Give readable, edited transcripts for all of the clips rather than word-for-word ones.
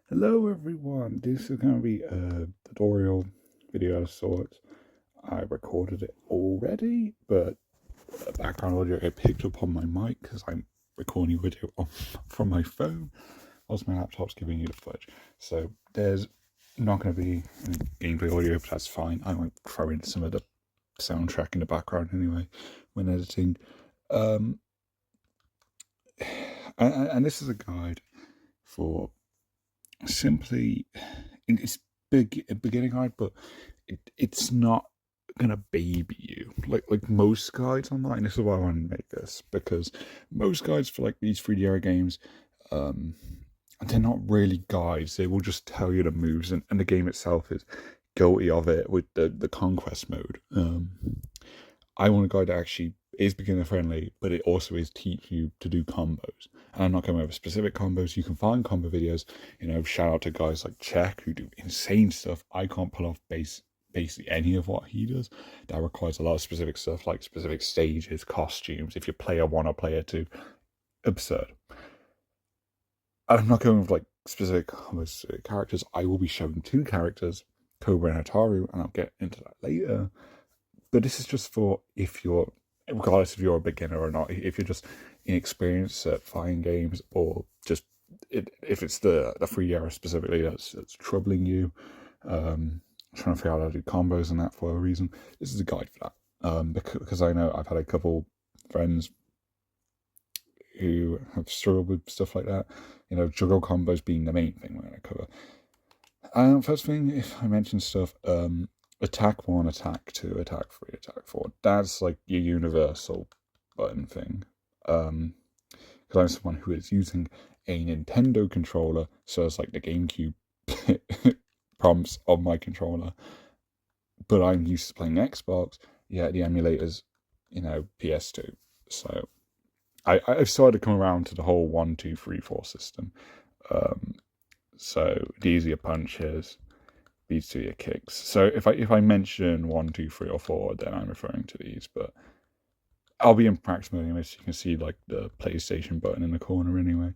Hello everyone, this is going to be a tutorial video of sorts. I recorded it already, but the background audio I picked up on my mic because I'm recording video from my phone whilst my laptop's giving you the footage. So there's not going to be any gameplay audio, but that's fine. I won't throw in some of the soundtrack in the background anyway when editing. Um, and this is a guide for simply, it's a beginning guide, but it's not gonna baby you like most guides online. This is why I want to make this, because most guides for like these 3D era games, um they're not really guides. They will just tell you the moves, and the game itself is guilty of it with the conquest mode. I want a guide that actually is beginner friendly, but it also is teach you to do combos. And I'm not going over specific combos. You can find combo videos. Shout out to guys like Check who do insane stuff. I can't pull off basically any of what he does. That requires a lot of specific stuff, like specific stages, costumes. If you're player one or player two, absurd. I'm not going with like specific characters. I will be showing two characters, Cobra and Hataru, and I'll get into that later. But this is just for if you're, regardless if you're a beginner or not, if you're just inexperienced at fighting games, or just if it's the 3D era specifically that's troubling you, trying to figure out how to do combos and that for a reason, this is a guide for that. Because I know I've had a couple friends who have struggled with stuff like that. Juggle combos being the main thing we're going to cover. First thing, if I mention stuff, attack 1, attack 2, attack 3, attack 4. That's like your universal button thing. Because I'm someone who is using a Nintendo controller, so it's like the GameCube prompts on my controller. But I'm used to playing Xbox, yeah, the emulators, PS2. So I've started to come around to the whole 1, 2, 3, 4 system. So the easier punches beats to your kicks. So if I mention 1, 2, 3, or 4, then I'm referring to these. But I'll be in practice mode anyway, so you can see like the PlayStation button in the corner anyway.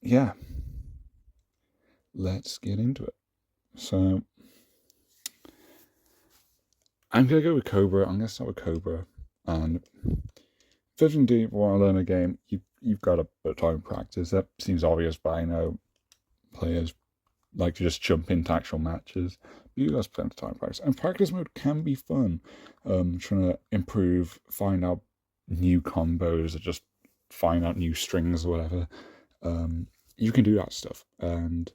Yeah, let's get into it. So I'm gonna go with Cobra. I'm gonna start with Cobra, and first thing you want to learn a game, you've got a bit of time practice. That seems obvious, but I know players like to just jump into actual matches. You guys plenty of time practice, and practice mode can be fun. Trying to improve, find out new combos, or just find out new strings or whatever. You can do that stuff, and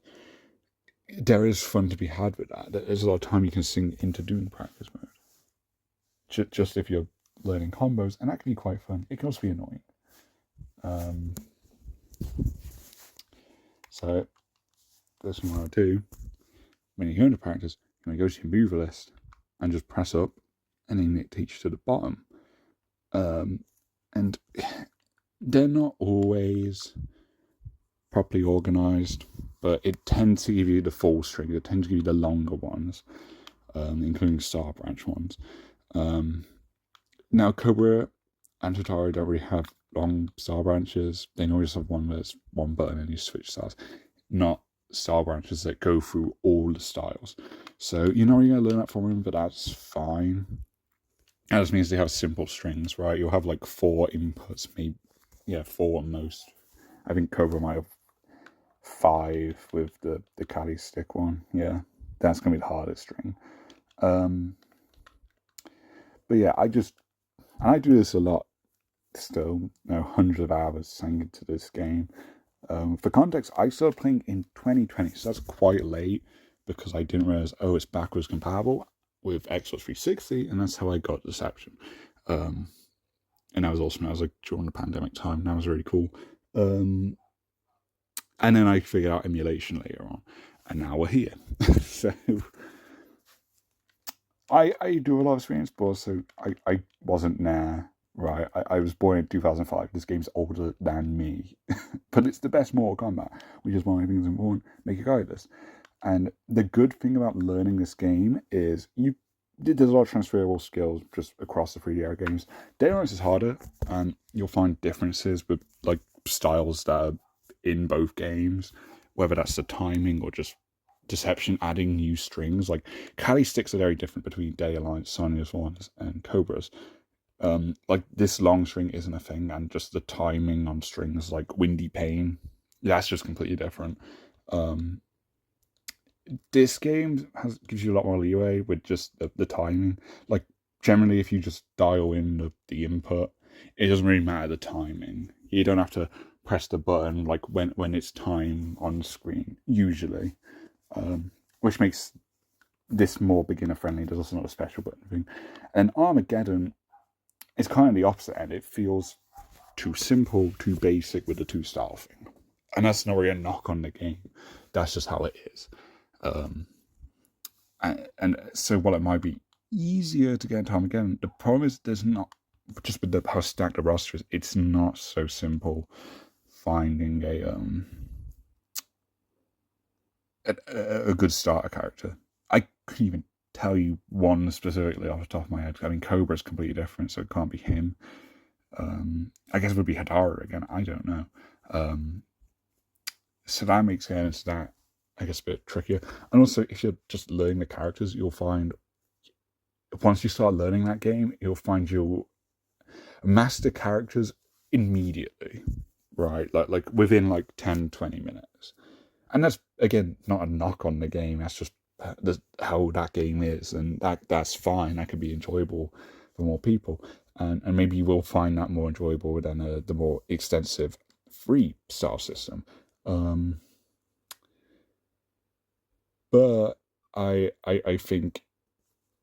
there is fun to be had with that. There's a lot of time you can sink into doing practice mode. Just if you're learning combos, and that can be quite fun. It can also be annoying. So first thing you want to do when you go into practice, you want to go to your mover list and just press up, and then it takes you to the bottom. And they're not always properly organized, but it tends to give you the full string. It tends to give you the longer ones, including star branch ones. Now Cobra and Hataru don't really have long star branches. They normally just have one where it's one button and you switch styles, not star branches that go through all the styles. So you're not really going to learn that from them, but that's fine. That just means they have simple strings, right? You'll have like 4 inputs, maybe, 4 at most. I think Cobra might have 5 with the caddy stick one. Yeah, that's going to be the hardest string. But yeah, I do this a lot still, hundreds of hours sank into this game. For context, I started playing in 2020, so that's quite late, because I didn't realize, it's backwards compatible with Xbox 360, and that's how I got Deception. And that was awesome. That was like during the pandemic time. That was really cool. And then I figured out emulation later on, and now we're here. So I do a lot of experience, but also I wasn't there. Right, I was born in 2005. This game's older than me, but it's the best Mortal Kombat, which is why I think it's important to make a guide this. And the good thing about learning this game is there's a lot of transferable skills just across the 3D era games. Data is harder, and you'll find differences with like styles that are in both games, whether that's the timing or just deception, adding new strings. Like Kali sticks are very different between Day Alliance, Sonya's ones, and Cobra's. Like this long string isn't a thing, and just the timing on strings like Windy Pain, that's just completely different. This game gives you a lot more leeway with just the timing. Like generally, if you just dial in the input, it doesn't really matter the timing. You don't have to press the button like when it's time on screen usually, which makes this more beginner friendly. There's also not a special button thing. And Armageddon is kind of the opposite end. It feels too simple, too basic with the 2-star thing, and that's not really a knock on the game. That's just how it is. And so while it might be easier to get into Armageddon, the problem is there's not, just with how stacked the roster is, it's not so simple finding a good starter character. I couldn't even tell you one specifically off the top of my head. I mean, Cobra's completely different, so it can't be him. I guess it would be Hadara again. I don't know. So that makes getting into that, I guess, a bit trickier. And also, if you're just learning the characters, you'll find once you start learning that game, you'll find you'll master characters immediately, right? Like within like 10, 20 minutes. And that's, again, not a knock on the game. That's just how that game is, and that's fine. That could be enjoyable for more people, and maybe you will find that more enjoyable than the more extensive 3-star system. But I think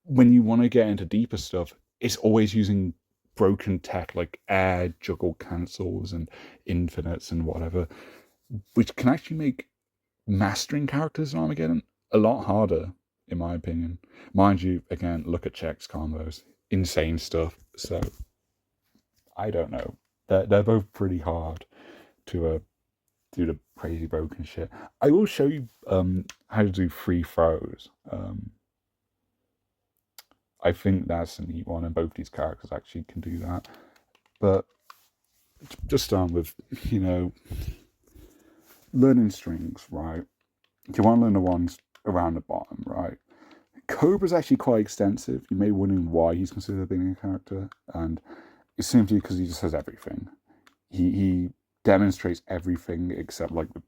when you want to get into deeper stuff, it's always using broken tech like air, juggle cancels, and infinites and whatever, which can actually make mastering characters in Armageddon a lot harder, in my opinion. Mind you, again, look at checks combos, insane stuff. So I don't know. They're both pretty hard to do the crazy broken shit. I will show you how to do free throws. I think that's a neat one, and both these characters actually can do that. But just starting with, learning strings, right? You want to learn the ones around the bottom, right? Cobra's actually quite extensive. You may be wondering why he's considered a beginner character, and it's simply because he just has everything. He demonstrates everything except like the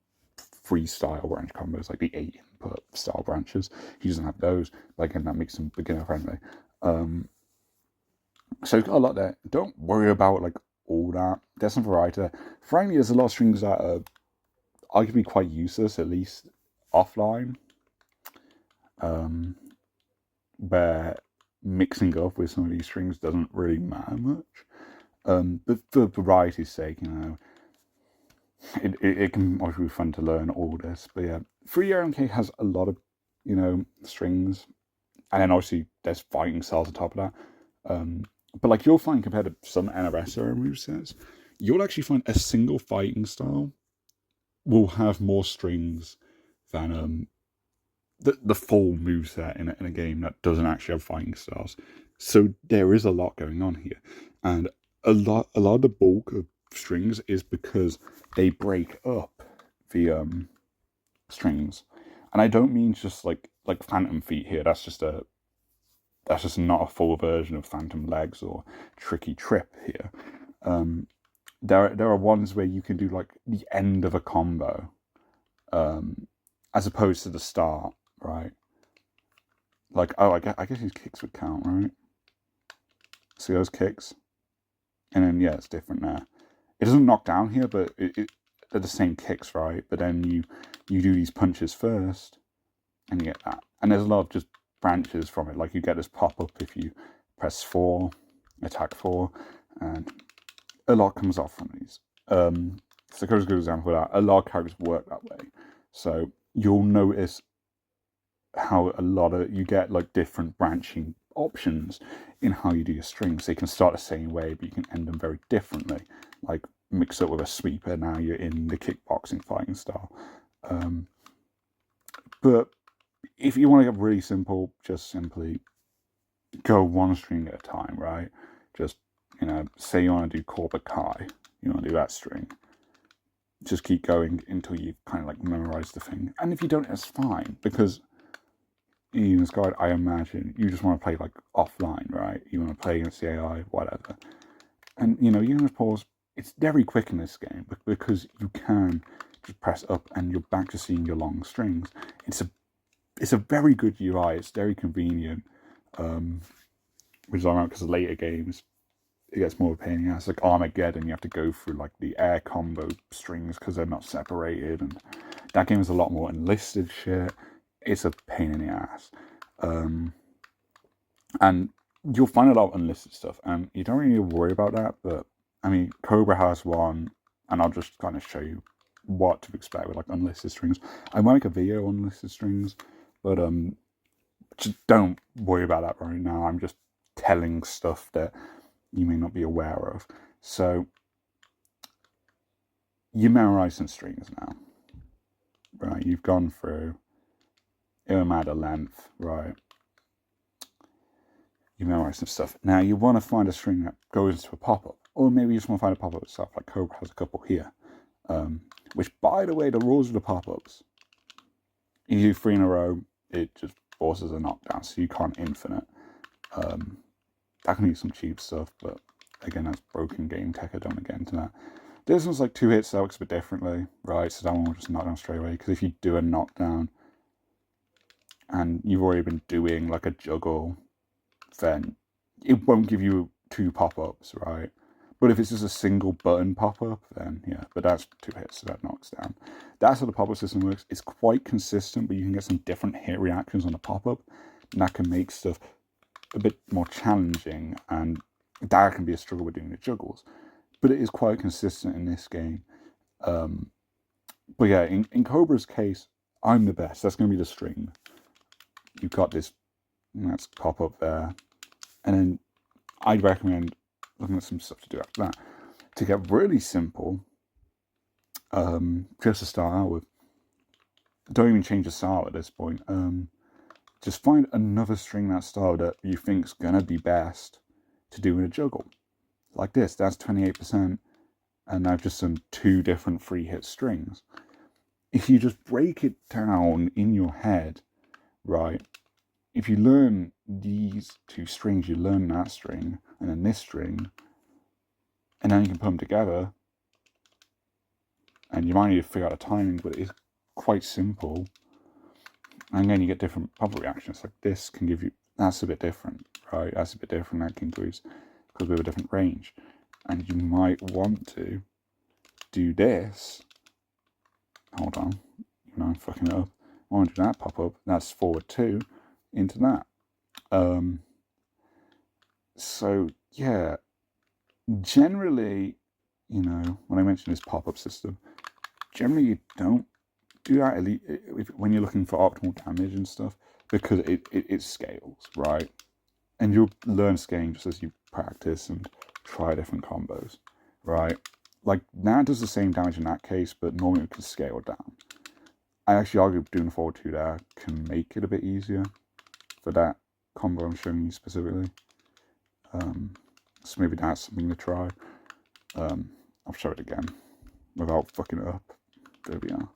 3-style branch combos, like the 8 input style branches. He doesn't have those, but again, that makes him beginner friendly. So he's got a lot there. Don't worry about like all that. There's some variety there. Frankly, there's a lot of strings that are arguably quite useless, at least offline, where mixing up with some of these strings doesn't really matter much. But for variety's sake, it can obviously be fun to learn all this. But yeah, 3RMK has a lot of, strings. And then obviously there's fighting styles on top of that. But like you'll find compared to some NRS era movesets, you'll actually find a single fighting style will have more strings than the full moveset in a game that doesn't actually have fighting styles. So there is a lot going on here. And a lot of the bulk of strings is because they break up the strings. And I don't mean just like Phantom Feet here. That's just not a full version of Phantom Legs or Tricky Trip here. There are ones where you can do like the end of a combo, as opposed to the start, right? Like, I guess these kicks would count, right? See those kicks? And then, yeah, it's different there. It doesn't knock down here, but they're the same kicks, right? But then you do these punches first, and you get that. And there's a lot of just branches from it. Like, you get this pop-up if you press 4, attack 4, and a lot comes off from these. Sakura's a good example of that. A lot of characters work that way. So you'll notice how you get like different branching options in how you do your strings. They can start the same way, but you can end them very differently. Like mix it with a sweeper, now you're in the kickboxing fighting style. But if you want to get really simple, just simply go one string at a time, right? Just, say you want to do Korba Kai, you want to do that string. just keep going until you kind of like memorize the thing. And if you don't, it's fine, because in this guide, I imagine you just want to play like offline, right? You want to play against the AI, whatever. And you can just pause. It's very quick in this game because you can just press up and you're back to seeing your long strings. It's a very good UI. It's very convenient, which is ironic because later games it gets more of a pain in the ass. Like Armageddon, you have to go through like the air combo strings because they're not separated, and that game is a lot more enlisted shit. It's a pain in the ass, and you'll find a lot of unlisted stuff, and you don't really need to worry about that. But I mean, Cobra has one, and I'll just kind of show you what to expect with like unlisted strings. I might make a video on unlisted strings, but just don't worry about that right now. I'm just telling stuff that you may not be aware of. So you memorize some strings now, right? You've gone through. It'll matter length, right? You memorize some stuff. Now you want to find a string that goes into a pop-up, or maybe you just want to find a pop-up itself. Like Cobra has a couple here. Which, by the way, the rules of the pop-ups: you do 3 in a row, it just forces a knockdown, so you can't infinite. That can be some cheap stuff, but again, that's broken game tech. I don't want to get into that. This one's like 2 hits, that works a bit differently, right? So that one will just knock down straight away, because if you do a knockdown and you've already been doing like a juggle, then it won't give you 2 pop-ups, right? But if it's just a single button pop-up, then yeah, but that's 2 hits, so that knocks down. That's how the pop-up system works. It's quite consistent, but you can get some different hit reactions on the pop-up, and that can make stuff a bit more challenging, and that can be a struggle with doing the juggles. But it is quite consistent in this game. But yeah, in Cobra's case, I'm the best. That's going to be the string. You've got this, that's pop-up there. And then I'd recommend looking at some stuff to do after that. To get really simple, just to start out with, don't even change the style at this point. Just find another string that style that you think's gonna be best to do in a juggle. Like this, that's 28%, and I've just done 2 different 3-hit strings. If you just break it down in your head, right? If you learn these 2 strings, you learn that string, and then this string, and then you can put them together, and you might need to figure out the timing, but it is quite simple. And then you get different pop-up reactions. Like this can give you, that's a bit different, right? That's a bit different. That can increase because we have a different range. And you might want to do this. Hold on, I'm fucking it up. I want to do that pop-up. That's forward 2 into that. So yeah, generally, when I mention this pop-up system, generally you don't do that when you're looking for optimal damage and stuff, because it scales, right? And you'll learn scaling just as you practice and try different combos, right? Like that does the same damage in that case, but normally it can scale down. I actually argue doing forward 2 there can make it a bit easier for that combo I'm showing you specifically. So maybe that's something to try. I'll show it again without fucking it up. There we are.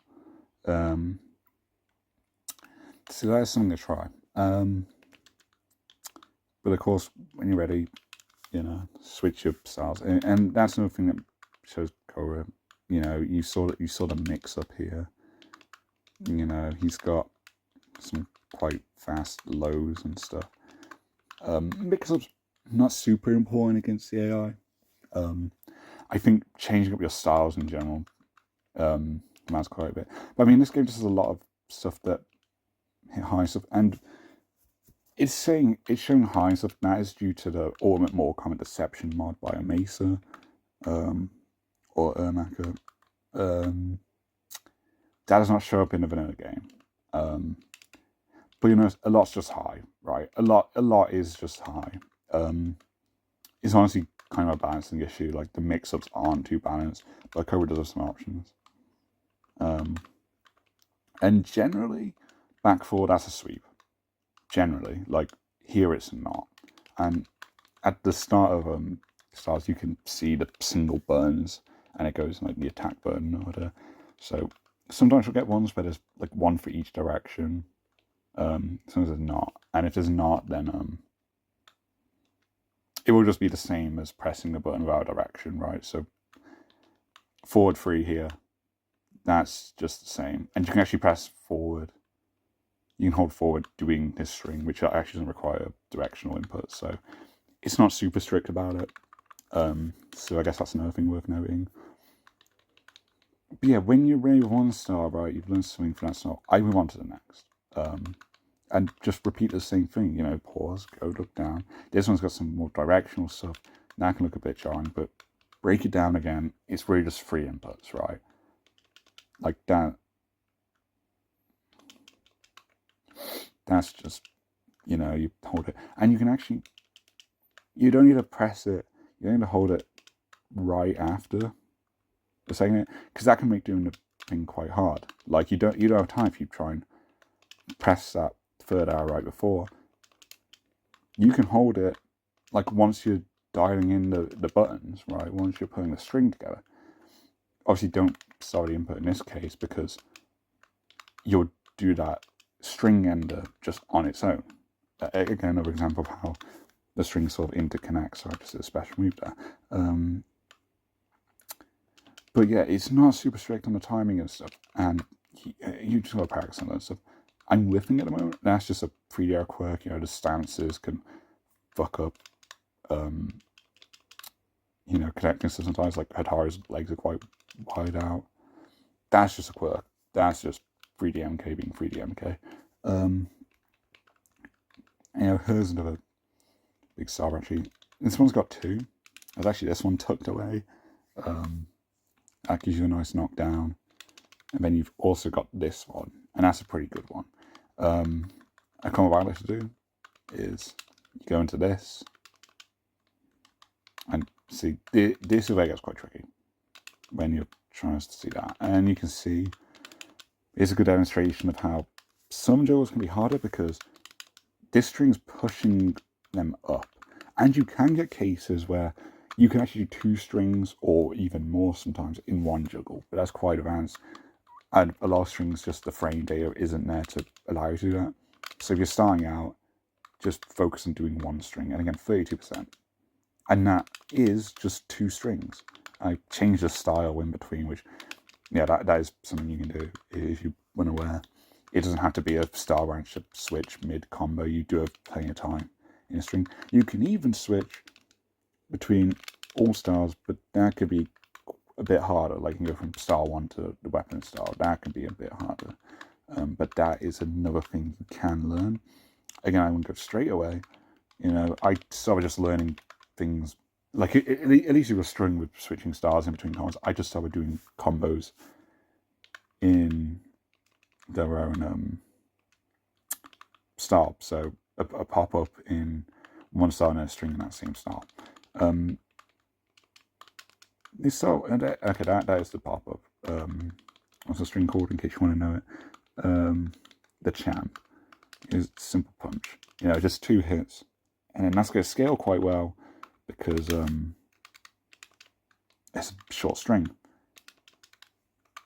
So that's something to try. But of course, when you're ready, switch your styles, and that's another thing that shows Cobra. You saw the mix up here. He's got some quite fast lows and stuff. Mix-up's not super important against the AI. I think changing up your styles in general matters quite a bit. But I mean, this game just has a lot of stuff that hit high stuff, and it's showing high stuff. That is due to the Ultimate Mortal Kombat Deception mod by a Mesa or Ermaker. That does not show up in the vanilla game. But a lot's just high, right? A lot is just high. It's honestly kind of a balancing issue. Like the mix-ups aren't too balanced, but Cobra does have some options. And generally, back forward, that's a sweep. Generally, like here it's not. And at the start of styles, you can see the single buttons and it goes in like the attack button order. So sometimes you'll get ones where there's like one for each direction. Sometimes there's not, and if there's not, then it will just be the same as pressing the button without direction, right? So forward 3 here, that's just the same, and you can actually press forward. You can hold forward doing this string, which actually doesn't require directional input, so it's not super strict about it. So I guess that's another thing worth noting. But yeah, when you're ready with one star, right, you've learned something from that star, I move on to the next. And just repeat the same thing, you know, pause, go, look down. This one's got some more directional stuff. That can look a bit jarring, but break it down again. It's really just 3 inputs, right? Like that. That's just, you know, you hold it. And you can actually, you don't need to press it. You don't need to hold it right after the second, because that can make doing the thing quite hard. Like you don't have time if you try and press that third arrow right before. You can hold it like once you're dialing in the buttons, right? Once you're putting the string together. Obviously don't start the input in this case because you'll do that string ender just on its own. Again, another example of how the strings sort of interconnect, so I just did a special move there. But yeah, it's not super strict on the timing and stuff, and you just got to practice on that stuff. I'm whiffing at the moment. That's just a 3D quirk, you know, the stances can fuck up, you know, connecting stuff sometimes, like Hatara's legs are quite wide out. That's just a quirk. That's just 3DMK being 3DMK. You know, here's another big star actually. This one's got 2. There's actually this one tucked away. That gives you a nice knockdown. And then you've also got this one, and that's a pretty good one. A combo I like to do is you go into this, and see, this is where it gets quite tricky when you're trying to see that. And you can see it's a good demonstration of how some juggles can be harder because this string's pushing them up. And you can get cases where you can actually do 2 strings or even more sometimes in one juggle, but that's quite advanced. And a lot of strings, just the frame data isn't there to allow you to do that. So if you're starting out, just focus on doing 1 string. And again, 32%. And that is just 2 strings. I changed the style in between, which, yeah, that is something you can do if you weren't aware. It doesn't have to be a star branch switch mid-combo. You do have plenty of time in a string. You can even switch between all stars, but that could be a bit harder. Like you can go from star 1 to the weapon star. That can be a bit harder. But that is another thing you can learn. Again, I wouldn't go straight away. You know, I started just learning things. Like, at least you were struggling with switching stars in between combos. I just started doing combos in their own style. So a pop-up in one star and a string in that same style. This style, okay, that is the pop-up. What's the string called, in case you want to know it? The champ is simple punch. You know, just 2 hits. And then that's going to scale quite well because it's a short string.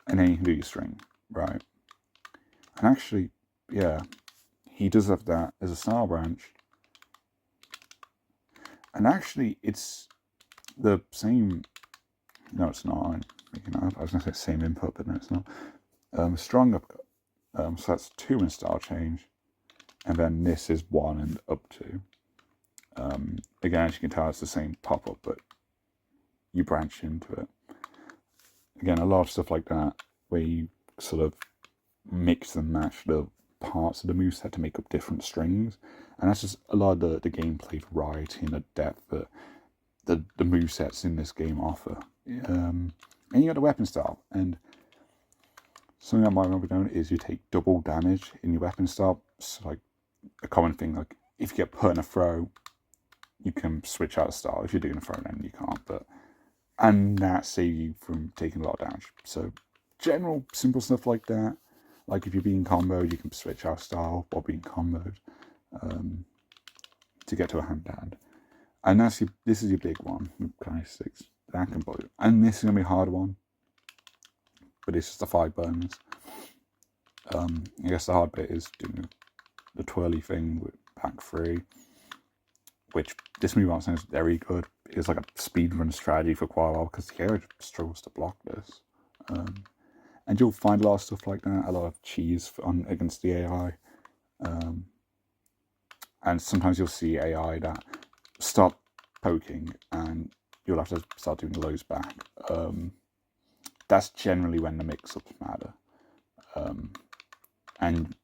And then you can do your string, right? And actually, yeah, he does have that as a star branch. And actually, it's the same. No, it's not. I'm making that up. I was going to say same input, but no, it's not. Strong upcut. So that's 2 in style change. And then this is 1 and up 2. Again, as you can tell, it's the same pop-up, but you branch into it. Again, a lot of stuff like that, where you sort of mix and match the parts of the moveset to make up different strings. And that's just a lot of the gameplay variety and the depth that the movesets in this game offer. And you got the weapon style. And something that might not be known is you take double damage in your weapon style. So like a common thing, like if you get put in a throw, you can switch out of style. If you're doing a throw, then you can't. And that saves you from taking a lot of damage. So general simple stuff like that. Like if you're being comboed, you can switch out style while being comboed to get to a hand-to-hand. And this is your big one with kind of 6. that can blow. And this is going to be a hard one, but it's just the 5 buttons. I guess the hard bit is doing the twirly thing with pack 3, which this move art sounds very good. It's like a speedrun strategy for quite a while because the hero struggles to block this. And you'll find a lot of stuff like that, a lot of cheese against the AI. And sometimes you'll see AI that start poking and you'll have to start doing lows back. That's generally when the mix-ups matter. And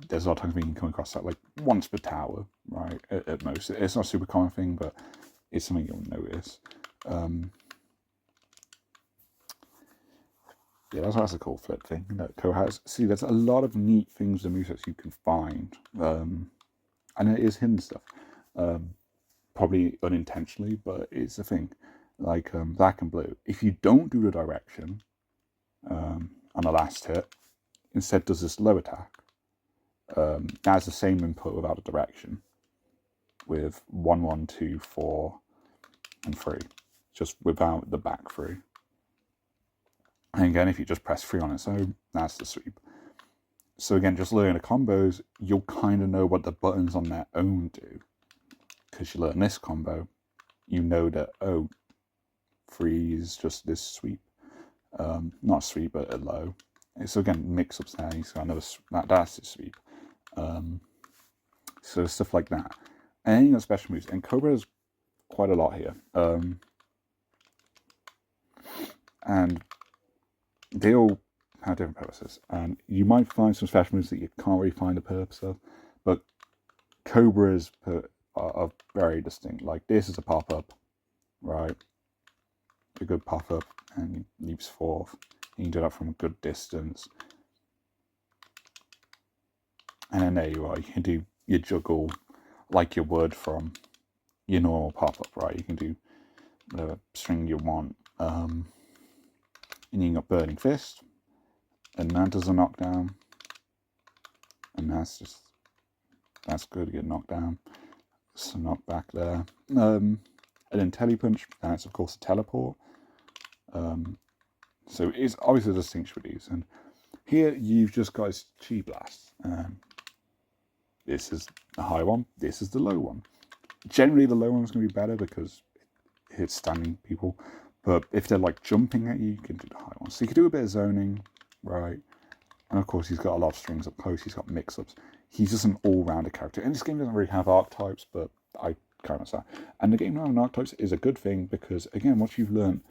there's a lot of times when you can come across that like once per tower, right, at most. It's not a super common thing, but it's something you'll notice. Yeah, that's a cool flip thing that Ko has. See, there's a lot of neat things and movesets you can find. And it is hidden stuff. Probably unintentionally, but it's a thing. Like black and blue. If you don't do the direction on the last hit, instead does this low attack. That's the same input without a direction. With 1, 1, 2, 4, and 3. Just without the back 3. And again, if you just press 3 on its own, that's the sweep. So again, just learning the combos, you'll kind of know what the buttons on their own do. Because you learn this combo, you know that, oh, 3 is just this sweep. Not a sweep, but a low. So again, mix-ups there, he's got another, that's his sweep. So stuff like that. And then you got special moves, and Cobra has quite a lot here. And they all have different purposes, and you might find some special moves that you can't really find the purpose of, but Cobra's are very distinct. Like this is a pop-up, right? A good pop-up, and he leaps forth. You can do that from a good distance. And then there you are, you can do your juggle like you would from your normal pop-up, right? You can do whatever string you want. And you got Burning Fist, and that does a knockdown, and that's good to get knocked down. So knock back there. And then Telepunch, that's of course a teleport. So it's obviously a distinction with these, and here you've just got his Chi Blast. This is the high one, this is the low one. Generally the low one's going to be better because it hits standing people. But if they're like jumping at you, you can do the high one. So you can do a bit of zoning, right? And of course, he's got a lot of strings up close. He's got mix-ups. He's just an all-rounder character. And this game doesn't really have archetypes, but I kind of say. And the game not having archetypes is a good thing because, again, once you've learned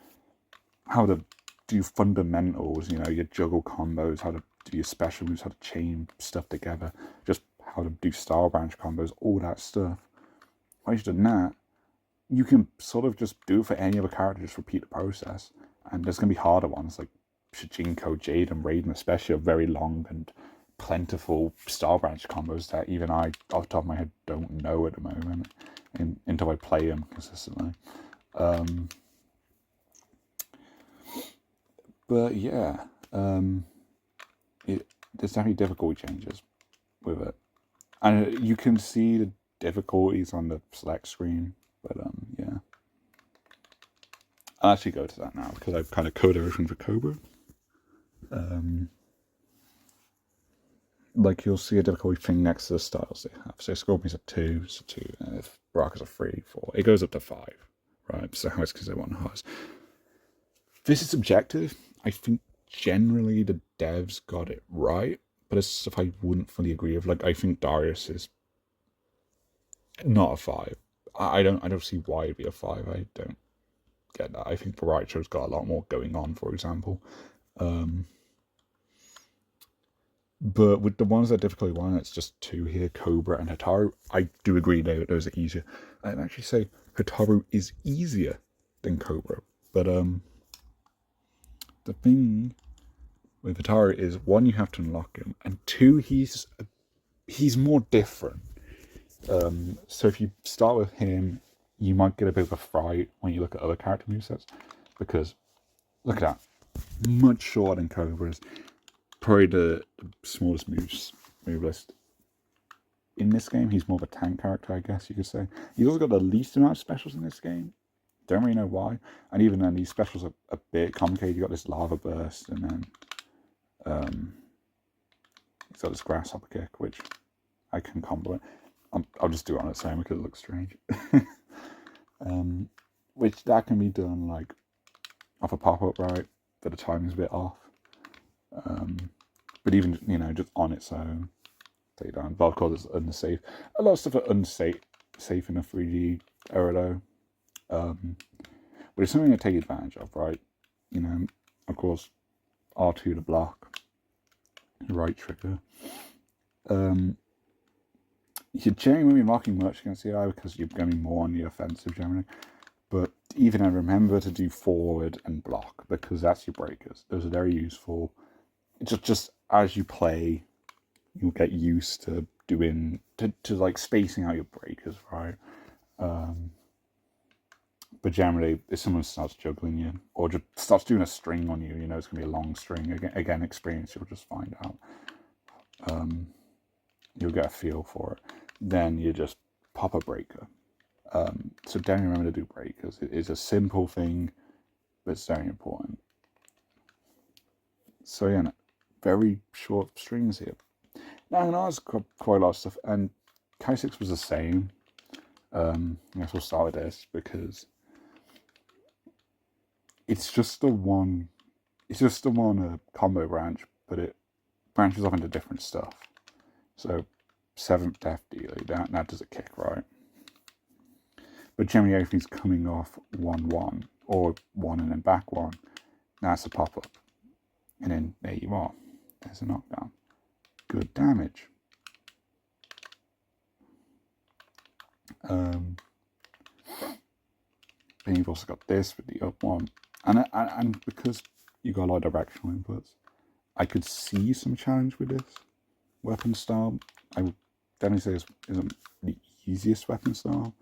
how to do fundamentals, you know, your juggle combos, how to do your special moves, how to chain stuff together, just how to do style branch combos, all that stuff. Once you've done that, you can sort of just do it for any other character, just repeat the process. And there's going to be harder ones, like Shijinko, Jade, and Raiden especially, are very long and plentiful style branch combos that even I, off the top of my head, don't know at the moment until I play them consistently. But yeah, there's definitely difficulty changes with it. And you can see the difficulties on the select screen. But yeah, I'll actually go to that now because I've kind of coded everything for Cobra. Like you'll see a difficulty thing next to the styles they have. So Scorpion's a 2, so 2, and if Baraka's a 3, 4, it goes up to 5, right? So how it's because they want highs. This is subjective. I think generally the devs got it right, but it's stuff I wouldn't fully agree with. Like I think Darius is not a 5. I don't see why it'd be a 5. I don't get that. I think Baraicho's got a lot more going on, for example. But with the ones that are difficulty 1, it's just 2 here, Cobra and Hataru. I do agree those are easier. I'd actually say Hataru is easier than Cobra. But the thing with Hataru is, 1, you have to unlock him, and 2, he's more different. So if you start with him, you might get a bit of a fright when you look at other character movesets, because look at that, much shorter than Cobra's. Probably the smallest move list in this game. He's more of a tank character, I guess you could say. He's also got the least amount of specials in this game, Don't really know why. And even then, these specials are a bit complicated. You got this lava burst, and then he's got this grasshopper kick, which I can combo. I'll just do it on its own because it looks strange. Which that can be done like off a pop-up, right? But the timing's a bit off. But even, just on its own, take it down. But of course, it's unsafe. A lot of stuff are unsafe in a 3D era, though. But it's something to take advantage of, right? Of course, R2 to block, right trigger. You're generally blocking much against the eye because you're going to be more on the offensive generally. But even remember to do forward and block, because that's your breakers. Those are very useful. Just as you play, you'll get used to doing to like spacing out your breakers, right? But generally, if someone starts juggling you or just starts doing a string on you, it's gonna be a long string. Again, experience, you'll just find out. You'll get a feel for it. Then you just pop a breaker. So don't remember to do breakers. It is a simple thing, but it's very important. So yeah, very short strings here. Now I know it's quite a lot of stuff, and K6 was the same. I guess we'll start with this because it's just the one combo branch, but it branches off into different stuff. So 7th death dealer, that does a kick, right? But generally everything's coming off 1-1 or 1 and then back 1. That's a pop-up. And then there you are. There's a knockdown. Good damage. Then you've also got this with the up one. And because you got a lot of directional inputs, I could see some challenge with this weapon style. I would definitely say this isn't the easiest weapon style.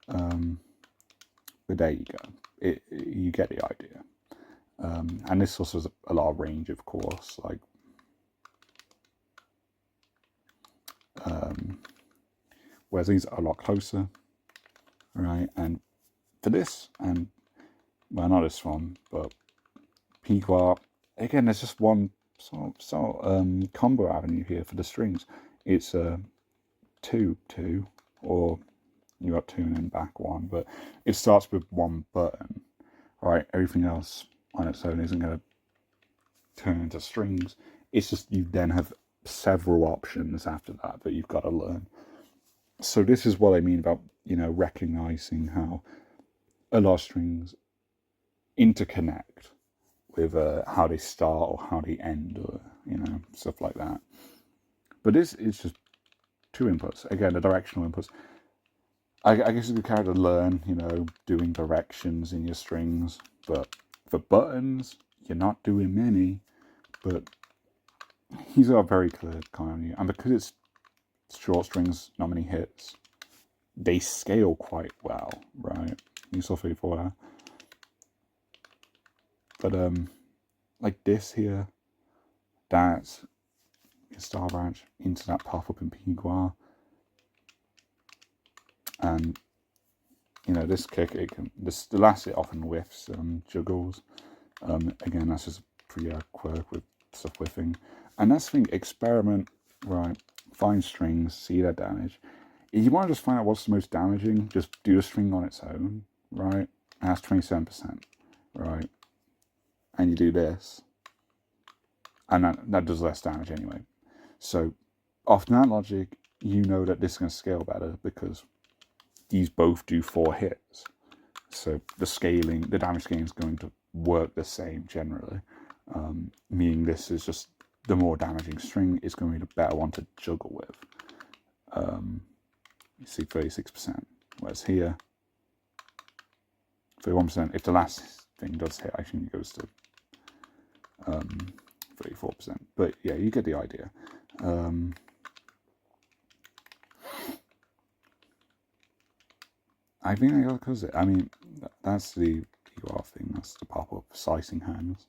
But there you go. You get the idea. And this also has a lot of range, of course. Like, whereas these are a lot closer, right? And for this, and well, not this one, but Pequot, again, there's just one sort of combo avenue here for the strings. It's 2-2, or you got 2 and then back 1, but it starts with 1 button, right? Everything else on its own isn't going to turn into strings. It's just you then have several options after that you've got to learn. So this is what I mean about, recognizing how a lot of strings interconnect with how they start or how they end, or, stuff like that. But this is just 2 inputs. Again, the directional inputs. I guess it's a character to learn, doing directions in your strings. But for buttons, you're not doing many. But he's got a very clear kind of, and because it's short strings, not many hits, they scale quite well, right? You saw 34 there. But like this here, that's your star branch into that pop-up in Piguar. And this kick, the last it often whiffs juggles. Again, that's just a pretty quirk with stuff whiffing. And that's the thing, experiment, right? Find strings, see their damage. If you want to just find out what's the most damaging, just do the string on its own, right? And that's 27%, right? And you do this, and that does less damage anyway. So, off that logic, you know that this is going to scale better because these both do 4 hits. So the damage scaling is going to work the same generally. Meaning this is just the more damaging string is going to be the better one to juggle with. You see 36%. Whereas here, 31%. If the last thing does hit, actually it goes to 34%. But yeah, you get the idea. I think I got because that's the PUR thing. That's the pop-up slicing hands.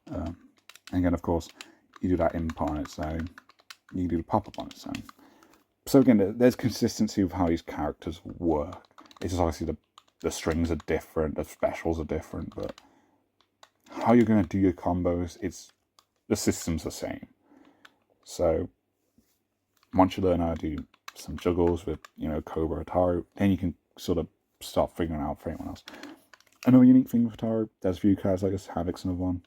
And again, of course, you do that input on its own. You do the pop-up on its own. So again, there's consistency of how these characters work. It's just obviously the strings are different, the specials are different, but how you're going to do your combos, the system's the same. So once you learn how to do some juggles with, Cobra, Ataru, then you can sort of start figuring out for anyone else. Another unique thing with Ataru, there's a few cards like this, Havoc's another one.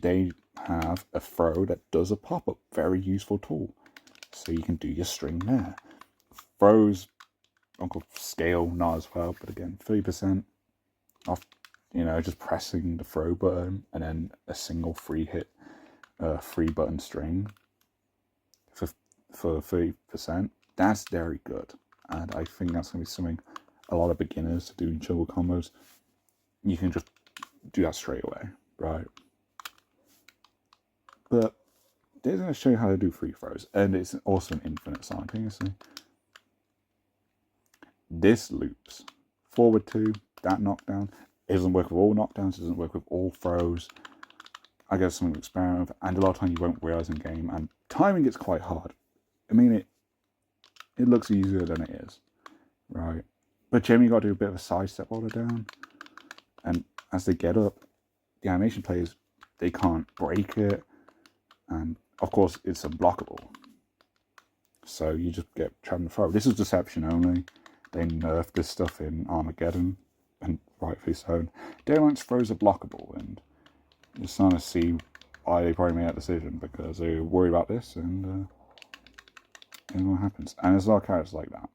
They have a throw that does a pop-up, very useful tool. So you can do your string there. Throws, Uncle scale, not as well, but again, 30% off, just pressing the throw button and then a single free hit, free button string for 30%. That's very good. And I think that's going to be something a lot of beginners doing juggle combos, you can just do that straight away, right? But they're going to show you how to do free throws, and it's also an infinite simultaneously. This loops forward 2, that knockdown. It doesn't work with all knockdowns, it doesn't work with all throws. I guess something to experiment with, and a lot of times you won't realize in game, and timing gets quite hard. I mean, it looks easier than it is, right? But generally you got to do a bit of a sidestep while they're down, and as they get up, the animation players, they can't break it, and of course it's unblockable. So you just get trapped in the throw. This is deception only. They nerfed this stuff in Armageddon, and rightfully so. Daylight's throws are blockable, and you're starting to see why they probably made that decision, because they worry about this, and what happens. And there's a lot of characters like that.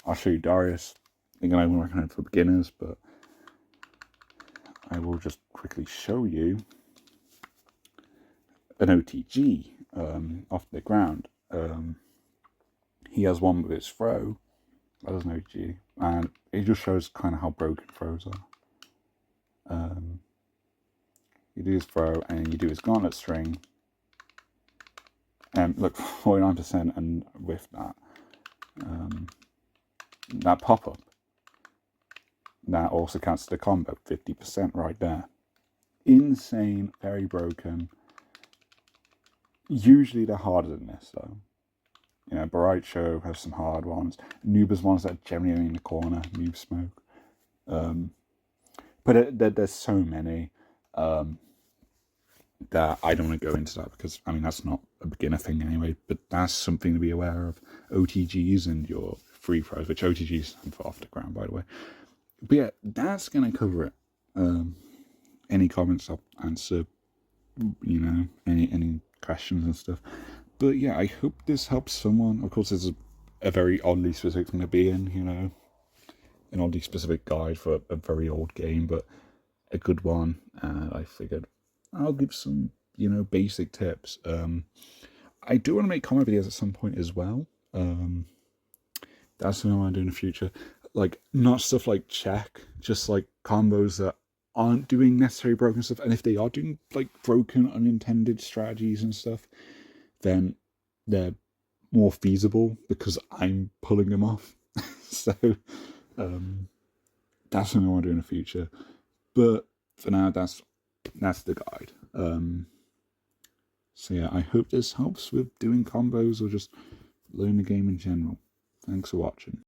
I'll show you Darius. I think I'm recommend for beginners, but I will just quickly show you an OTG off the ground. He has one with his throw. That was an OTG, and it just shows kind of how broken throws are. You do his throw, and you do his gauntlet string. And look, 49%, and with that pop-up, that also counts the combo, 50% right there. Insane, very broken. Usually they're harder than this, though. Bright Show has some hard ones. Noob ones that are generally in the corner, Noob Smoke. But there's so many that I don't want to go into that, because, I mean, that's not a beginner thing anyway, but that's something to be aware of. OTGs and your free throws, which OTGs stand for off the ground, by the way. But yeah, that's going to cover it. Any comments I'll answer, any questions and stuff. But yeah, I hope this helps someone. Of course, it's a very oddly specific thing to be in, an oddly specific guide for a very old game, but a good one. And I figured I'll give some, basic tips. I do want to make comment videos at some point as well. That's something I want to do in the future. Like, not stuff like check, just like combos that aren't doing necessarily broken stuff. And if they are doing like broken, unintended strategies and stuff, then they're more feasible because I'm pulling them off. So that's something I want to do in the future. But for now, that's the guide. So yeah, I hope this helps with doing combos or just learning the game in general. Thanks for watching.